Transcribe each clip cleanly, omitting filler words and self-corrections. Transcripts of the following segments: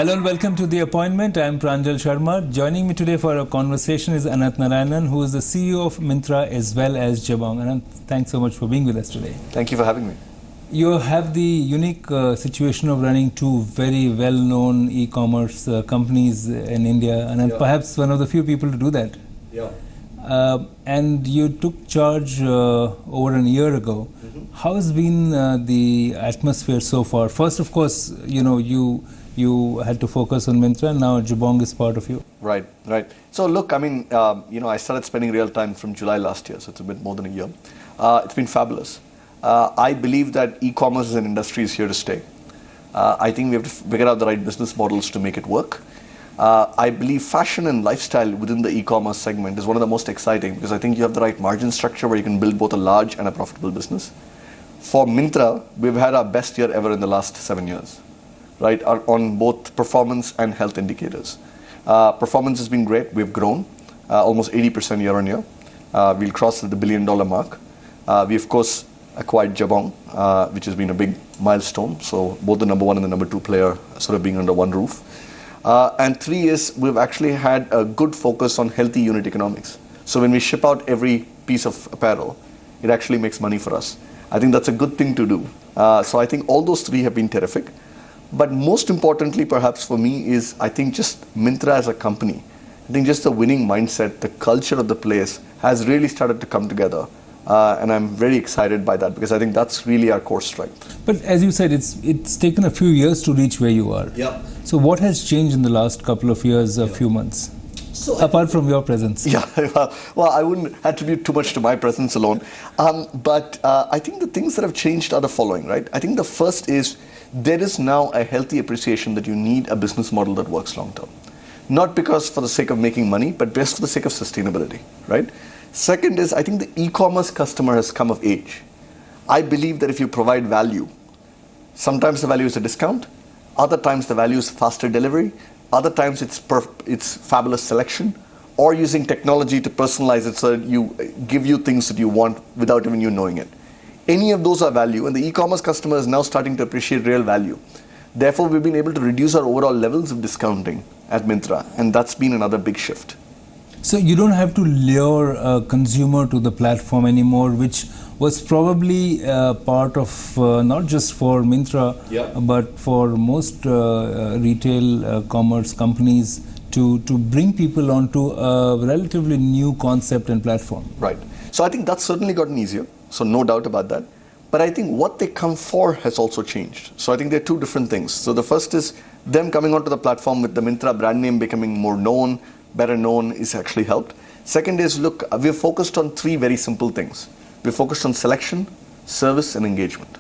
Hello and welcome to The Appointment. I am Pranjal Sharma. Joining me today for a conversation is Ananth Narayanan, who is the CEO of Myntra as well as Jabong. Ananth, thanks so much for being with us today. Thank you for having me. You have the unique situation of running two very well-known e-commerce companies in India, and perhaps one of the few people to do that. Yeah. And you took charge over a year ago. How has been the atmosphere so far? First, of course, you had to focus on Myntra, and now Jabong is part of you. Right. So look, I started spending real time from July last year, so it's a bit more than a year. It's been fabulous. I believe that e-commerce as an industry is here to stay. I think we have to figure out the right business models to make it work. I believe fashion and lifestyle within the e-commerce segment is one of the most exciting because I think you have the right margin structure where you can build both a large and a profitable business. For Myntra, we've had our best year ever in the last 7 years, right, on both performance and health indicators. Performance has been great. We've grown almost 80% year on year. We'll cross the $1 billion mark. We, of course, acquired Jabong, which has been a big milestone. So both the number one and the number two player sort of being under one roof. And 3 is we've actually had a good focus on healthy unit economics. So when we ship out every piece of apparel, it actually makes money for us. I think that's a good thing to do. So I think all those 3 have been terrific. But most importantly, perhaps for me, is I think just Myntra as a company. I think just the winning mindset, the culture of the place has really started to come together. And I'm very excited by that because I think that's really our core strength. But as you said, it's taken a few years to reach where you are. Yeah. So what has changed in the last couple of years, a few months? So apart from your presence. Yeah, well, I wouldn't attribute too much to my presence alone. But I think the things that have changed are the following, right? I think the first is there is now a healthy appreciation that you need a business model that works long term. Not because for the sake of making money, but just for the sake of sustainability, right? Second is I think the e-commerce customer has come of age. I believe that if you provide value, sometimes the value is a discount, other times the value is faster delivery, other times it's fabulous selection, or using technology to personalize it so that you give you things that you want without even you knowing it. Any of those are value, and the e-commerce customer is now starting to appreciate real value. Therefore, we've been able to reduce our overall levels of discounting at Myntra, and that's been another big shift. So you don't have to lure a consumer to the platform anymore, which was probably part of not just for Myntra, but for most retail commerce companies to bring people onto a relatively new concept and platform. Right. So I think that's certainly gotten easier. So no doubt about that. But I think what they come for has also changed. So I think there are 2 different things. So the first is them coming onto the platform with the Myntra brand name becoming more known, better known is actually helped. Second is, look, we're focused on 3 very simple things. We're focused on selection, service, and engagement.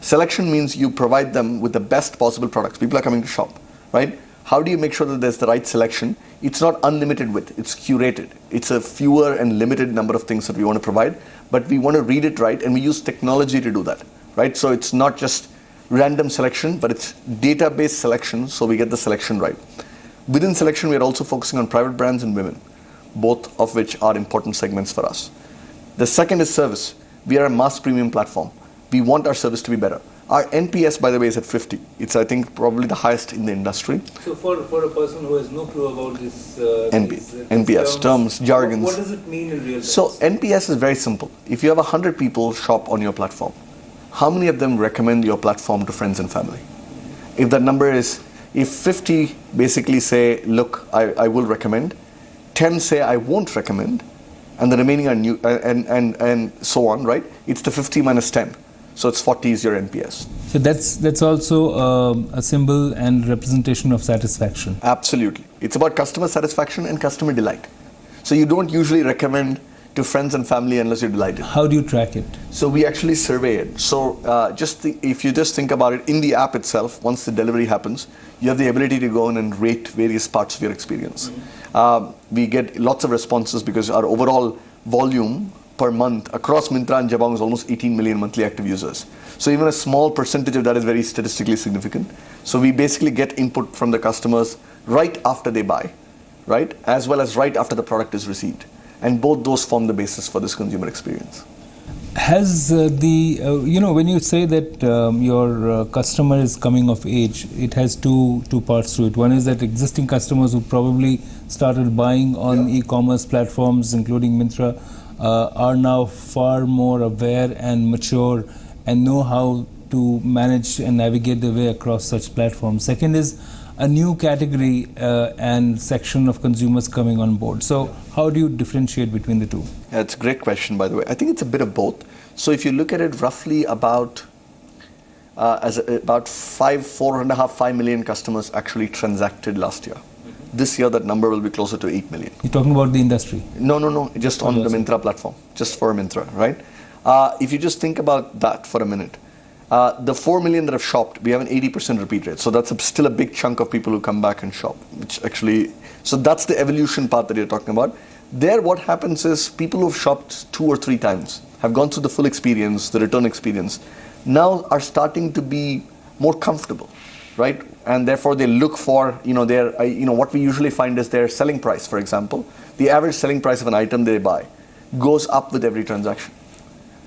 Selection means you provide them with the best possible products. People are coming to shop, right? How do you make sure that there's the right selection? It's not unlimited width, it's curated. It's a fewer and limited number of things that we want to provide, but we want to read it right, and we use technology to do that, right? So it's not just random selection, but it's database selection, so we get the selection right. Within selection, we are also focusing on private brands and women, both of which are important segments for us. The second is service. We are a mass premium platform. We want our service to be better. Our NPS, by the way, is at 50. It's, I think, probably the highest in the industry. So for a person who has no clue about this NPS, terms, jargons. What does it mean in real terms? So NPS is very simple. If you have 100 people shop on your platform, how many of them recommend your platform to friends and family? If that number is, if 50 basically say, look, I will recommend, 10 say I won't recommend, and the remaining are new, and so on, right? It's the 50 minus 10. So it's 40 is your NPS. So that's also a symbol and representation of satisfaction. Absolutely. It's about customer satisfaction and customer delight. So you don't usually recommend to friends and family unless you're delighted. How do you track it? So we actually survey it. So if you just think about it, in the app itself, once the delivery happens, you have the ability to go in and rate various parts of your experience. We get lots of responses because our overall volume per month across Myntra and Jabong is almost 18 million monthly active users. So even a small percentage of that is very statistically significant. So we basically get input from the customers right after they buy, right? As well as right after the product is received. And both those form the basis for this consumer experience. Has when you say that your customer is coming of age, it has two parts to it. One is that existing customers who probably started buying on e-commerce platforms, including Myntra, are now far more aware and mature and know how to manage and navigate their way across such platforms. Second is a new category and section of consumers coming on board. So how do you differentiate between the two? That's a great question, by the way. I think it's a bit of both. So if you look at it roughly about 5 million customers actually transacted last year. This year, that number will be closer to 8 million. You're talking about the industry? No. Just on the Myntra platform, just for Myntra, right? If you just think about that for a minute, the 4 million that have shopped, we have an 80% repeat rate. So that's still a big chunk of people who come back and shop, so that's the evolution part that you're talking about. There, what happens is people who've shopped 2 or 3 times, have gone through the full experience, the return experience, now are starting to be more comfortable, right? And therefore they look for, what we usually find is their selling price, for example. The average selling price of an item they buy goes up with every transaction,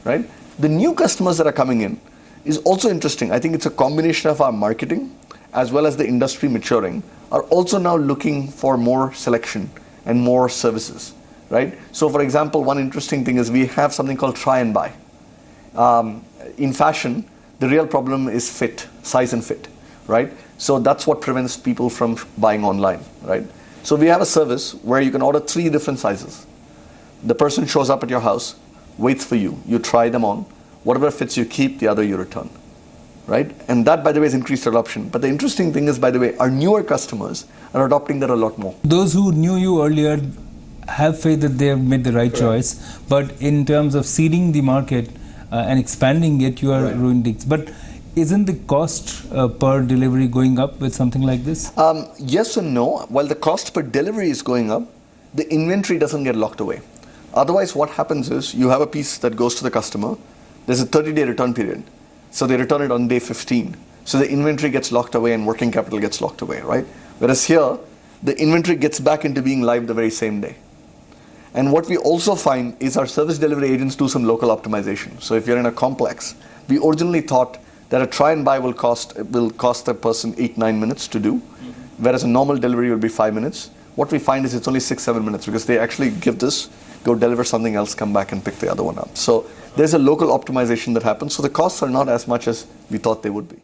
right? The new customers that are coming in is also interesting. I think it's a combination of our marketing as well as the industry maturing are also now looking for more selection and more services, right? So for example, one interesting thing is we have something called try and buy. In fashion, the real problem is fit, size and fit, right? So that's what prevents people from buying online, right? So we have a service where you can order 3 different sizes. The person shows up at your house, waits for you, you try them on, whatever fits you keep, the other you return, right? And that, by the way, is increased adoption. But the interesting thing is, by the way, our newer customers are adopting that a lot more. Those who knew you earlier have faith that they have made the right choice, but in terms of seeding the market and expanding it, you are ruining it. But isn't the cost per delivery going up with something like this? Yes and no. While the cost per delivery is going up, the inventory doesn't get locked away. Otherwise, what happens is you have a piece that goes to the customer. There's a 30-day return period. So they return it on day 15. So the inventory gets locked away and working capital gets locked away, right? Whereas here, the inventory gets back into being live the very same day. And what we also find is our service delivery agents do some local optimization. So if you're in a complex, we originally thought that a try and buy will cost the person 8-9 minutes to do, whereas a normal delivery will be 5 minutes. What we find is it's only 6-7 minutes because they actually give this, go deliver something else, come back and pick the other one up. So there's a local optimization that happens. So the costs are not as much as we thought they would be.